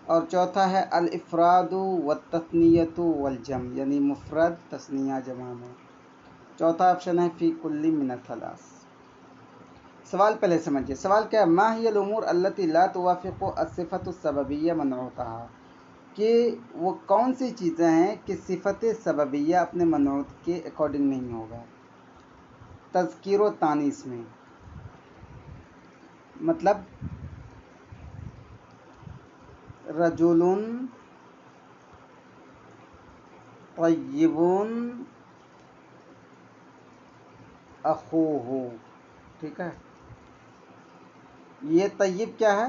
A: اور چوتھا ہے الافراد والتثنیۃ والجمع یعنی مفرد تثنیہ جمع میں. چوتھا آپشن ہے فی کل من الثلاث. سوال پہلے سمجھیے. سوال کیا ہے؟ ما ہی الامور التي لا توافق الصفۃ السببیہ منعوتها، کہ وہ کون سی چیزیں ہیں کہ صفت سببیہ اپنے منعوت کے اکارڈنگ نہیں ہوگا. تذکیر و تانیث میں مطلب رجل طیب اخوہ. ٹھیک ہے. یہ طیب کیا ہے؟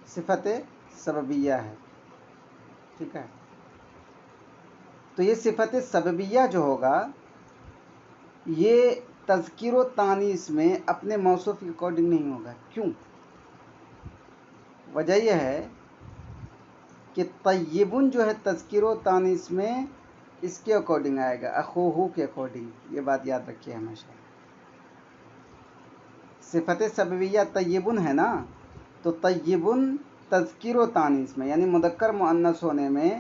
A: صفت سببیہ ہے. ٹھیک ہے. تو یہ صفت سببیہ جو ہوگا یہ تذکیر و تانیث میں اپنے موصوف کے اکارڈنگ نہیں ہوگا. کیوں؟ وجہ یہ ہے کہ طیبن جو ہے تذکیر و تانیث میں اس کے اکارڈنگ آئے گا، اخوہ کے اکارڈنگ. یہ بات یاد رکھیے ہمیشہ. صفت سببیہ طیبن ہے نا، تو طیبن تذکیر و تانیث میں یعنی مذکر مؤنث ہونے میں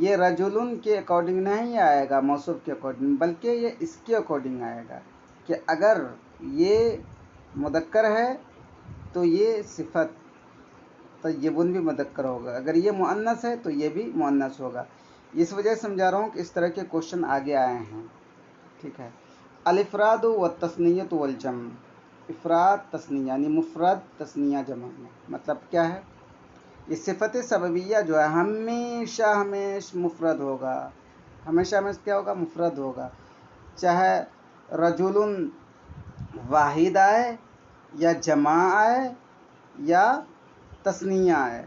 A: یہ رجلن کے اکارڈنگ نہیں آئے گا موصوف کے اکارڈنگ، بلکہ یہ اس کے اکارڈنگ آئے گا کہ اگر یہ مذکر ہے تو یہ صفت طیبن بھی مذکر ہوگا، اگر یہ مؤنث ہے تو یہ بھی مؤنث ہوگا. اس وجہ سے سمجھا رہا ہوں کہ اس طرح کے کوشچن آگے آئے ہیں. ٹھیک ہے. الافراد والتثنیۃ والجمع. افراد تثنیہ یعنی مفرد تثنیہ جمع میں مطلب کیا ہے؟ یہ صفت سببیہ جو ہے ہمیشہ مفرد ہوگا. ہمیشہ کیا ہوگا؟ مفرد ہوگا. چاہے رجل واحد آئے یا جمع آئے یا تثنیہ آئے.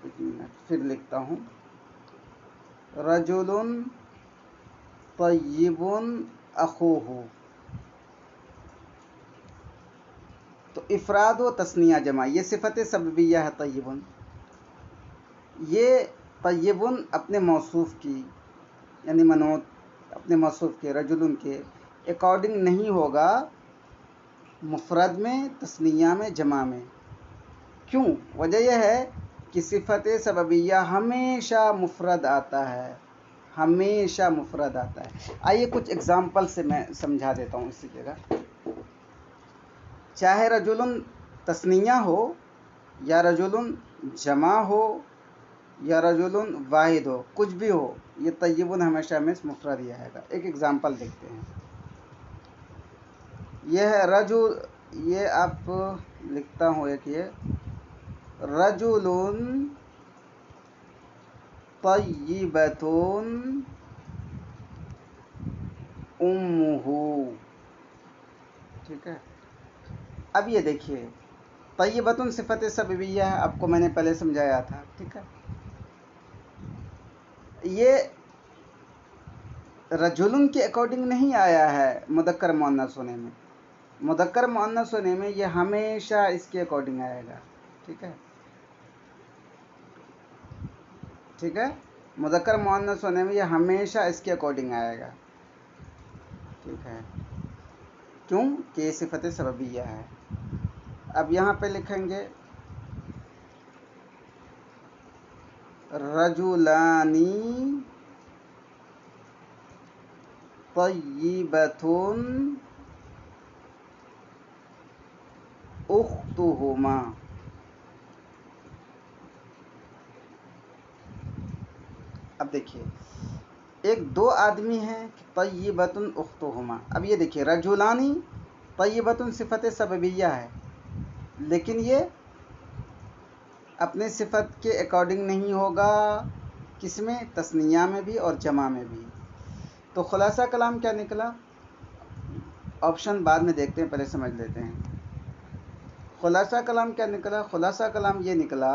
A: ایک منٹ پھر لکھتا ہوں. رجل طیب اخوہ. تو افراد و تثنیہ جمع یہ صفت سببیہ ہے طیبن. یہ طیبن اپنے موصوف کی یعنی منعوت اپنے موصوف کے رجلن کے اکارڈنگ نہیں ہوگا مفرد میں تثنیہ میں جمع میں. کیوں؟ وجہ یہ ہے کہ صفت سببیہ ہمیشہ مفرد آتا ہے. ہمیشہ مفرد آتا ہے. آئیے کچھ اگزامپل سے میں سمجھا دیتا ہوں اسی جگہ. چاہے رجلن تثنیہ ہو یا رجلن جمع ہو یا رجلن واحد ہو، کچھ بھی ہو، یہ طیبن ہمیشہ میں مفرد ہی آئے گا. ایک اگزامپل دیکھتے ہیں. یہ ہے یہ آپ لکھتا ہوں ایک یہ رجل طیبۃ امہ. ٹھیک ہے. اب یہ دیکھیے طیبۃ صفت سببیہ ہے، آپ کو میں نے پہلے سمجھایا تھا. ٹھیک ہے. یہ رجلن کے اکارڈنگ نہیں آیا ہے مذکر مؤنث ہونے میں. مذکر مؤنث ہونے میں یہ ہمیشہ اس کے اکارڈنگ آئے گا. ٹھیک ہے. ٹھیک ہے. مذکر مؤنث ہونے میں یہ ہمیشہ اس کے اکارڈنگ آئے گا. ٹھیک ہے. کیوں؟ کہ یہ صفت سببیہ ہے. اب یہاں پہ لکھیں گے رجلان طیبۃ اختہما. اب دیکھیے دو آدمی ہیں طیبۃ اختہما. اب یہ دیکھیے رجلانی طیبۃ صفت سببیہ ہے لیکن یہ اپنے صفت کے اکارڈنگ نہیں ہوگا کس میں؟ تثنیہ میں بھی اور جمع میں بھی. تو خلاصہ کلام کیا نکلا؟ آپشن بعد میں دیکھتے ہیں، پہلے سمجھ لیتے ہیں. خلاصہ کلام کیا نکلا؟ خلاصہ کلام یہ نکلا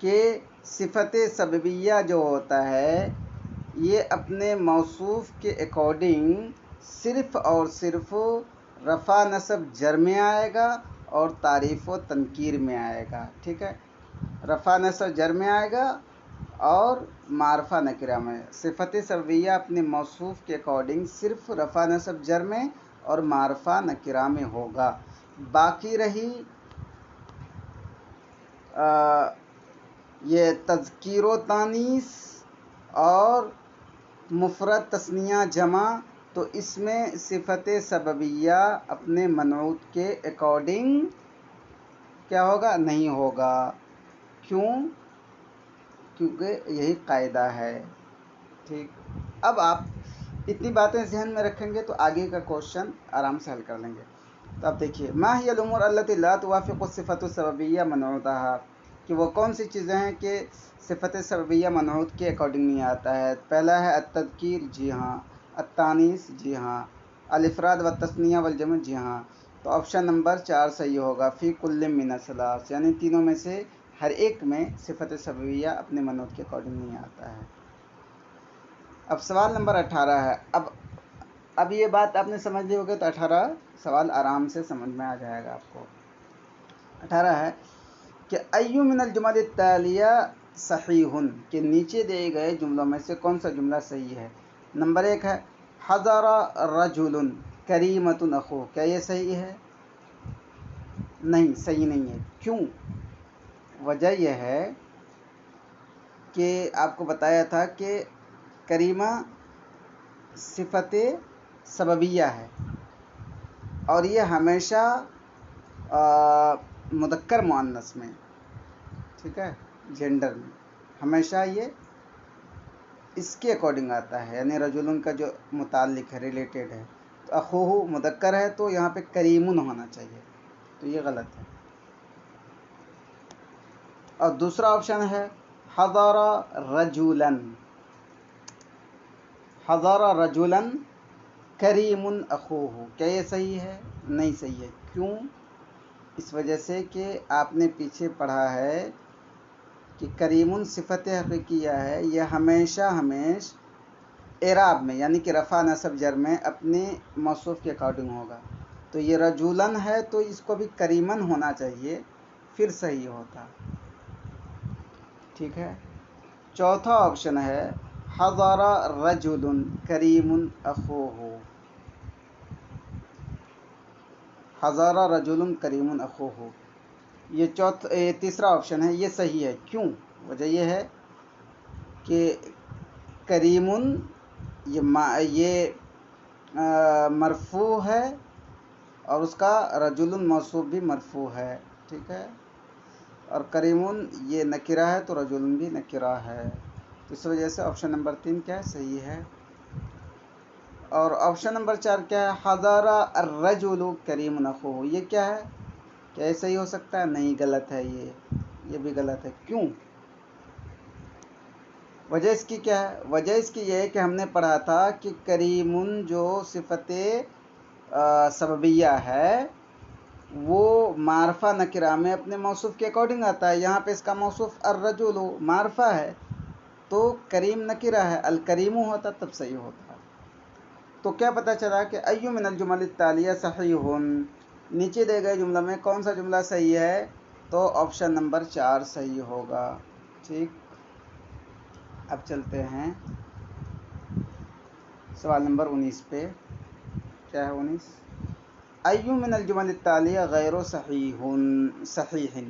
A: کہ صفت سببیہ جو ہوتا ہے یہ اپنے موصوف کے اکارڈنگ صرف اور صرف رفع نصب جر میں آئے گا اور تعریف و تنکیر میں آئے گا. ٹھیک ہے، رفع نصب جر میں آئے گا اور معرفہ نکرہ میں. صفت سببیہ اپنے موصوف کے اکارڈنگ صرف رفع نصب جر میں اور معرفہ نکرہ میں ہوگا. باقی رہی یہ تذکیر و تانیث اور مفرد تثنیہ جمع، تو اس میں صفت سببیہ اپنے منعوت کے اکارڈنگ کیا ہوگا؟ نہیں ہوگا. کیوں؟ کیونکہ یہی قاعدہ ہے. ٹھیک، اب آپ اتنی باتیں ذہن میں رکھیں گے تو آگے کا کوشچن آرام سے حل کر لیں گے. تو اب دیکھیے، ما ہی الامور التي لا توافق الصفۃ السببیہ منعوتہا، کہ وہ کون سی چیزیں ہیں کہ صفت سببیہ منعوت کے اکارڈنگ نہیں آتا ہے. پہلا ہے التذکیر، جی ہاں. التانیث، جی ہاں. الافراد والتثنیہ والجمع، جی ہاں. تو آپشن نمبر 4 صحیح ہوگا، فی کل من الثلاث، یعنی تینوں میں سے ہر ایک میں صفت سببیہ اپنے منعوت کے اکارڈنگ نہیں آتا ہے. اب سوال نمبر 18 ہے. اب یہ بات آپ نے سمجھ لی ہوگی تو 18 سوال آرام سے سمجھ میں آ جائے گا آپ کو. 18 ہے کہ ایو من الجمل التالیہ صحیح، کہ نیچے دیے گئے جملوں میں سے کون سا جملہ صحیح ہے. نمبر 1 ہے حضر رجل کریمۃ اخوہ، کیا یہ صحیح ہے؟ نہیں، صحیح نہیں ہے. کیوں؟ وجہ یہ ہے کہ آپ کو بتایا تھا کہ کریمہ صفت سببیہ ہے اور یہ ہمیشہ مذکر مؤنث میں، ٹھیک ہے، جینڈر میں ہمیشہ یہ اس کے اکارڈنگ آتا ہے، یعنی رجلن کا جو متعلق ہے، ریلیٹڈ ہے. تو اخوہ مذکر ہے تو یہاں پہ کریمن ہونا چاہیے، تو یہ غلط ہے. اور دوسرا آپشن ہے حضر رجلا، حضر رجلا کریم اخوہ، کیا یہ صحیح ہے؟ نہیں صحیح ہے. کیوں؟ اس وجہ سے کہ آپ نے پیچھے پڑھا ہے کہ کریم صفت حقیقیہ ہے، یہ ہمیشہ اعراب میں یعنی کہ رفع نصب جر میں اپنے موصوف کے اکارڈنگ ہوگا. تو یہ رجولن ہے تو اس کو بھی کریمن ہونا چاہیے، پھر صحیح ہوتا. ٹھیک ہے. چوتھا آپشن ہے حضر رجل کریم اخوہ، حضر رجل کریم اخوہ، یہ تیسرا آپشن ہے، یہ صحیح ہے. کیوں؟ وجہ یہ ہے کہ کریم یہ مرفوع ہے اور اس کا رجل موصوف بھی مرفوع ہے. ٹھیک ہے، اور کریم یہ نکرہ ہے تو رجل بھی نکرہ ہے. تو اس وجہ سے آپشن نمبر 3 کیا ہے؟ صحیح ہے. اور آپشن نمبر 4 کیا ہے؟ حضر الرجل کریم اخوہ، یہ کیا ہے؟ کیا یہ صحیح ہو سکتا ہے؟ نہیں، غلط ہے. یہ بھی غلط ہے. کیوں؟ وجہ اس کی کیا ہے؟ وجہ اس کی یہ ہے کہ ہم نے پڑھا تھا کہ کریم جو صفت سببیہ ہے وہ معرفہ نکرہ میں اپنے موصوف کے اکارڈنگ آتا ہے. یہاں پہ اس کا موصوف الرجل معرفہ ہے تو کریم نکرہ ہے، الکریم ہوتا تب صحیح ہوتا. تو کیا پتہ چلا کہ ایو من الجمل التالیہ صحیح، نیچے دے گئے جملہ میں کون سا جملہ صحیح ہے؟ تو آپشن نمبر 4 صحیح ہوگا. ٹھیک، اب چلتے ہیں سوال نمبر 19 پہ. کیا ہے 19؟ ایو من الجمل التالیہ غیر صحیح،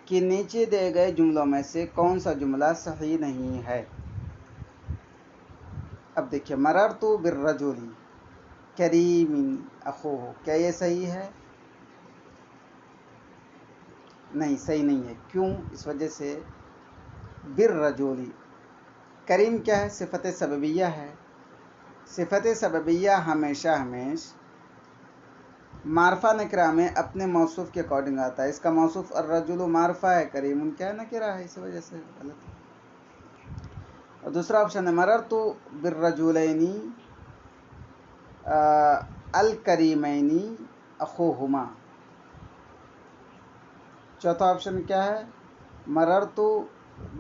A: کہ نیچے دے گئے جملوں میں سے کون سا جملہ صحیح نہیں ہے. اب دیکھیے، مررت بالرجل کریم اخوہ، کیا یہ صحیح ہے؟ نہیں، صحیح نہیں ہے. کیوں؟ اس وجہ سے بالرجل، کریم کیا ہے؟ صفت سببیہ ہے. صفت سببیہ ہمیشہ معرفہ نکرہ میں اپنے موصوف کے اکارڈنگ آتا ہے. اس کا موصوف الرجل معرفہ ہے، کریم کیا ہے؟ نکرہ ہے، اس وجہ سے غلط ہے. اور دوسرا آپشن ہے مررت بالرجلین الکریمین اخوہما. چوتھا آپشن کیا ہے؟ مررت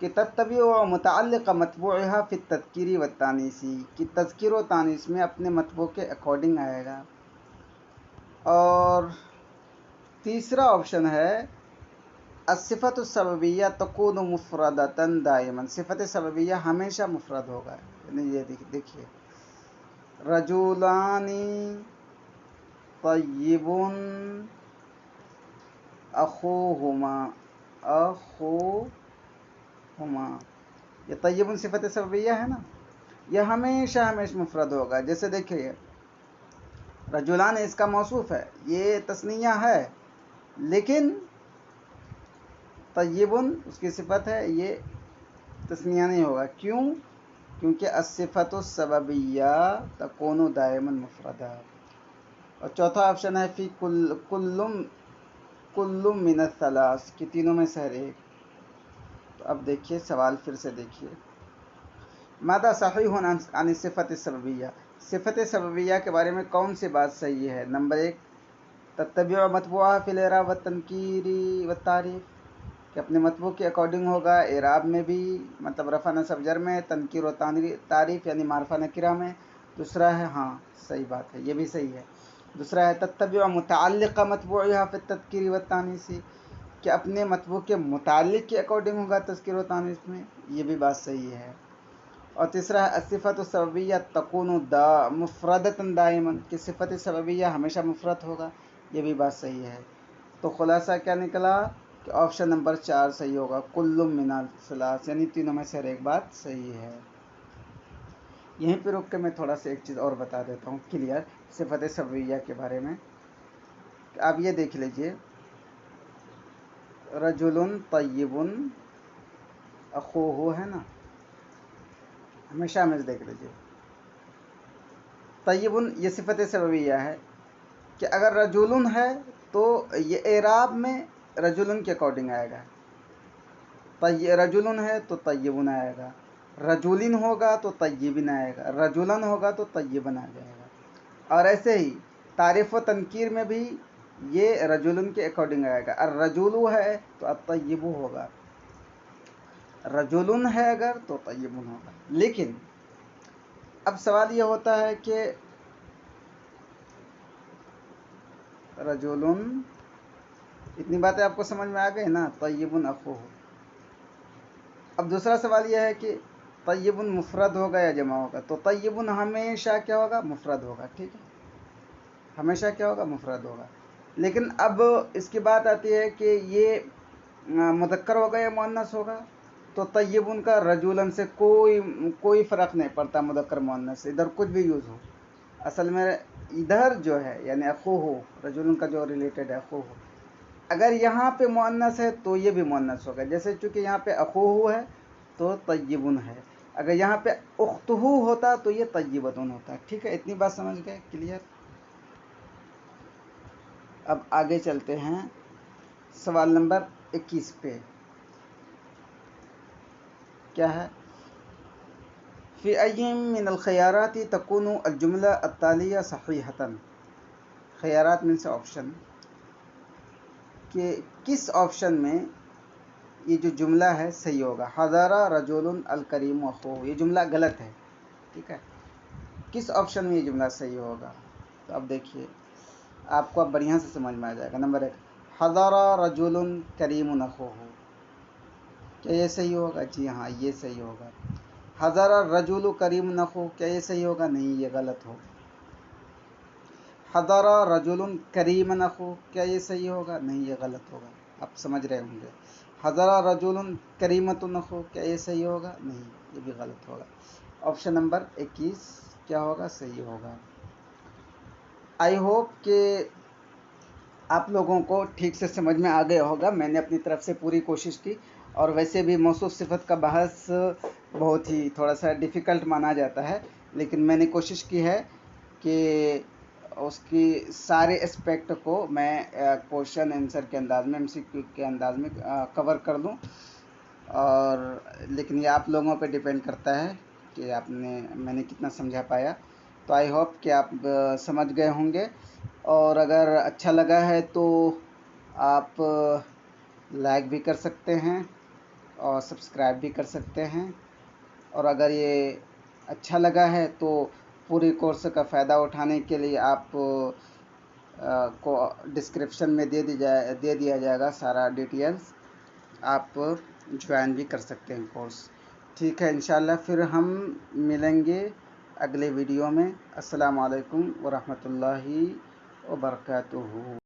A: کہ تتبع و متعلق مطبوعها فی التذکیری و تانیسی، کہ تذکیر و تانیس میں اپنے مطبوع کے اکارڈنگ آئے گا. اور تیسرا آپشن ہے الصفت السببیہ تکون مفردۃ دائما، صفت سببیہ ہمیشہ مفرد ہوگا. یعنی یہ دیکھیے رجولان طیب اخوہما، یہ طیب صفت سببیہ ہے نا، یہ ہمیشہ مفرد ہوگا. جیسے دیکھیے رجولان اس کا موصوف ہے، یہ تثنیہ ہے، لیکن طیبن اس کی صفت ہے، یہ تثنیہ نہیں ہوگا. کیوں؟ کیونکہ الصفت السببیہ تکون دائما مفردہ. اور چوتھا آپشن ہے فی کل من الثلاث، کہ تینوں میں سے ہر ایک. تو اب دیکھیے سوال پھر سے دیکھیے، ماذا صحیح عن الصفت السببیہ، صفت سببیہ کے بارے میں کون سی بات صحیح ہے؟ نمبر 1 تتبع مطبوعہ فی الاعراب والتنکیر والتعریف، کہ اپنے مطبوع کے اکارڈنگ ہوگا اعراب میں بھی، مطلب رفع نصب جر میں، تنکیر و تعریف یعنی معرفہ نکرہ میں. دوسرا ہے، ہاں صحیح بات ہے، یہ بھی صحیح ہے. دوسرا ہے تتبع متعلق مطبوعها فی التذکیر والتانیث، کہ اپنے مطبوع کے متعلق کے اکارڈنگ ہوگا تذکیر و تانیث میں، یہ بھی بات صحیح ہے. اور تیسرا ہے الصفت السببیہ تکون مفردۃ دائما، کہ صفت سببیہ ہمیشہ مفرد ہوگا، یہ بھی بات صحیح ہے. تو خلاصہ کیا نکلا کہ آپشن نمبر 4 صحیح ہوگا، کل من الثلاث، یعنی تینوں میں سے ایک بات صحیح ہے. یہیں پہ رک کے میں تھوڑا سا ایک چیز اور بتا دیتا ہوں کلیئر صفت سببیہ کے بارے میں. آپ یہ دیکھ لیجئے رجل طیب اخوہ ہے نا، ہمیشہ دیکھ لیجئے طیب یہ صفت سببیہ ہے، کہ اگر رجل ہے تو یہ اعراب میں رجل کے اکارڈنگ آئے گا. رجل ہے تو طیبن آئے گا، رجولن ہوگا تو طیبن آئے گا، رجولن ہوگا تو طیبن آ جائے گا. اور ایسے ہی تعریف و تنکیر میں بھی یہ رجولن کے اکارڈنگ آئے گا. الرجول ہے تو الطیب ہوگا، رجولن ہے اگر تو طیبن ہوگا. لیکن اب سوال یہ ہوتا ہے کہ رجولن، اتنی باتیں آپ کو سمجھ میں آ گئی نا، طیبن اخوہ. اب دوسرا سوال یہ ہے کہ طیبن مفرد ہوگا یا جمع ہوگا؟ تو طیبن ہمیشہ کیا ہوگا؟ مفرد ہوگا. ٹھیک ہے، ہمیشہ کیا ہوگا؟ مفرد ہوگا. لیکن اب اس کی بات آتی ہے کہ یہ مذکر ہوگا یا مؤنث ہوگا؟ تو طیبن کا رجولن سے کوئی فرق نہیں پڑتا، مذکر مؤنث ادھر کچھ بھی یوز ہو. اصل میں ادھر جو ہے یعنی اخوہ، رجولن کا جو ریلیٹڈ ہے اخوہ، اگر یہاں پہ مؤنث ہے تو یہ بھی مؤنث ہوگا. جیسے چونکہ یہاں پہ اخوہ ہے تو طیبن ہے، اگر یہاں پہ اختہ ہوتا تو یہ طیبتن ہوتا. ٹھیک ہے، اتنی بات سمجھ گئے؟ کلیئر. اب آگے چلتے ہیں سوال نمبر 21 پہ. کیا ہے؟ فی ای من الخیارات تکون الجملہ التالیہ صحیحۃ، خیارات میں سے آپشن، کہ کس آپشن میں یہ جو جملہ ہے صحیح ہوگا؟ حضر رجل الکریم اخوہ، یہ جملہ غلط ہے. ٹھیک ہے، کس آپشن میں یہ جملہ صحیح ہوگا؟ تو اب دیکھیے آپ کو اب بڑھیا سے سمجھ میں آ جائے گا. نمبر 1 حضر رجل کریم اخوہ، کیا یہ صحیح ہوگا؟ جی ہاں، یہ صحیح ہوگا. حضر الرجل کریم اخوہ، کیا یہ صحیح ہوگا؟ نہیں، یہ غلط ہوگا. حضر رجل کریم اخوہ، کیا یہ صحیح ہوگا؟ نہیں، یہ غلط ہوگا. آپ سمجھ رہے ہوں گے. حضر رجل کریمۃ اخوہ، کیا یہ صحیح ہوگا؟ نہیں، یہ بھی غلط ہوگا. آپشن نمبر 21 کیا ہوگا؟ صحیح ہوگا. آئی ہوپ کہ آپ لوگوں کو ٹھیک سے سمجھ میں آ گیا ہوگا. میں نے اپنی طرف سے پوری کوشش کی، اور ویسے بھی موصوف صفت کا بحث بہت ہی تھوڑا سا ڈیفیکلٹ مانا جاتا ہے، لیکن میں نے کوشش کی ہے کہ اس کی سارے اسپیکٹ کو میں کوشچن آنسر کے انداز میں، MCQ کے انداز میں کور کر دوں. اور لیکن یہ آپ لوگوں پہ ڈیپینڈ کرتا ہے کہ میں نے کتنا سمجھا پایا. تو آئی ہوپ کہ آپ سمجھ گئے ہوں گے، اور اگر اچھا لگا ہے تو آپ لائک بھی کر سکتے ہیں، اور سبسکرائب بھی کر سکتے ہیں، اور اگر یہ اچھا لگا ہے تو پوری کورس کا فائدہ اٹھانے کے لیے آپ کو ڈسکرپشن میں دے دیا جائے گا سارا ڈیٹیلز، آپ جوائن بھی کر سکتے ہیں کورس۔ ٹھیک ہے، انشاءاللہ پھر ہم ملیں گے اگلے ویڈیو میں۔ السلام علیکم ورحمۃ اللہ وبرکاتہ۔